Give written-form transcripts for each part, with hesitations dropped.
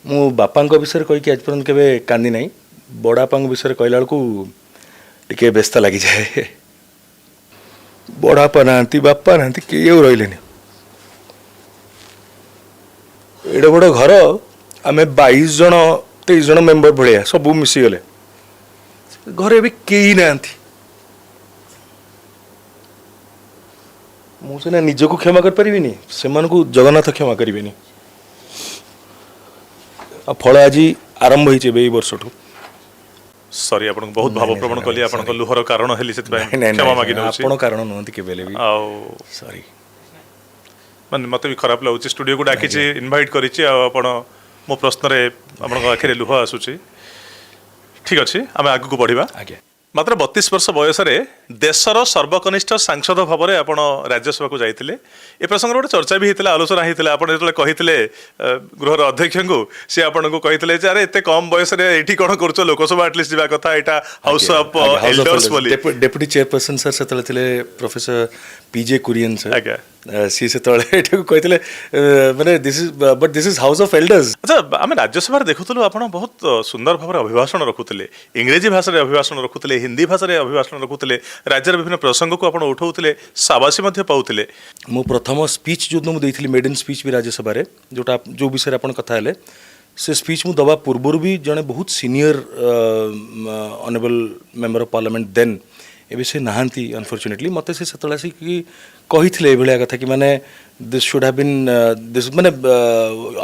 मु बापा विषय कहीकि आज पर्यंत केवे कांदी ना बड़ापा विषय कहला बेलू टिके व्यस्त लगी जाए बड़ापा ना बापा ना किए रही एडे बड़ घर आम 22 जन 23 जन मेम्बर भाया सब मिसीगले घरे भी कई ना मुझे निजक क्षमा कर पारिनी से जगन्नाथ क्षमा करें फल आज आरंभ हो वर्ष सॉरी आपन बहुत भाव प्रवण कली आपन लुहर कारण हेली क्षमा मागी दउछि आपण कारण नहंती केबेले भी सॉरी मन मते भी खराब लागुछि स्टूडियो को डाकी छि इनवाइट करि छि आपण मो प्रश्न रे आपन आखिरे लुह आसुछि ठीक अछि आमे आगु को बढ़िबा आज्ञा मात्र 32 वर्ष बयस देशर सर्वकनिष्ठ सांसद भाव में आपण राज्यसभा को जाइए ए प्रसंग गोटे चर्चा भी होता आलोचना होता आप जो कहते गृहर अध्यक्ष को सी आपन को कहते अरे एत कम बयस ये कौन कर लोकसभा एटलिस्ट जावा कथा यहाँ हाउस ऑफ एल्डर्स बोली डेप्यूटी चेयरपर्सन सर से प्रोफेसर पीजे कुरियन सर आज्ञा सी से कहते माने this is house of elders अच्छा आम राज्यसभा देखुलु आप बहुत सुंदर भाव अभिभाषण रखुले इंग्रेजी भाषा अभिभाषण रखुले हिंदी भाषा अभिभाषण रखुले राज्यर विभिन्न प्रसंग को आप उठाउले साबासी पाउले मो प्रथम स्पीच जो मुझे मेडन स्पीच भी राज्यसभा जोटा जो विषय आप कथा है से स्पीच मु दवा पूर्वर भी जड़े बहुत senior honourable member of parliament then a से नहांती अनफॉर्चुनेटली मते से सेतला सी कि कहिथिले ए भलिया कथा कि माने this should have been this माने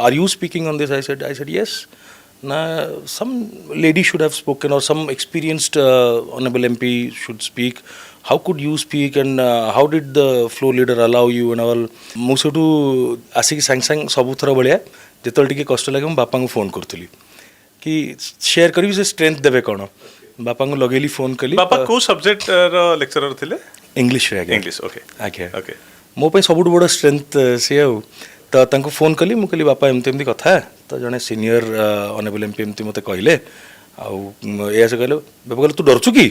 are you speaking on this I said yes ना some lady should have spoken or some experienced honourable MP should speak how could you speak and how did the floor leader allow you and all मु सेठू आसिक सांग सांग सब थर भलिया जेतल टिके कष्ट लागे बापा को फोन करथली कि शेयर करी से स्ट्रेंथ देबे कोन बापा को लगेली फोन कली बापा को सब्जेक्ट लेक्चरर थिले इंग्लिश रे इंग्लिश ओके आज्ञा ओके मो पे सबुठ बड़ स्ट्रेंथ सी आउ तो तांको फोन कली मु कहली बापा एमती एमती कथा तो जने सीनियर ऑनरेबल एमपी एमती मते कहले आउ या से कहले बापा कहले तू डरछु की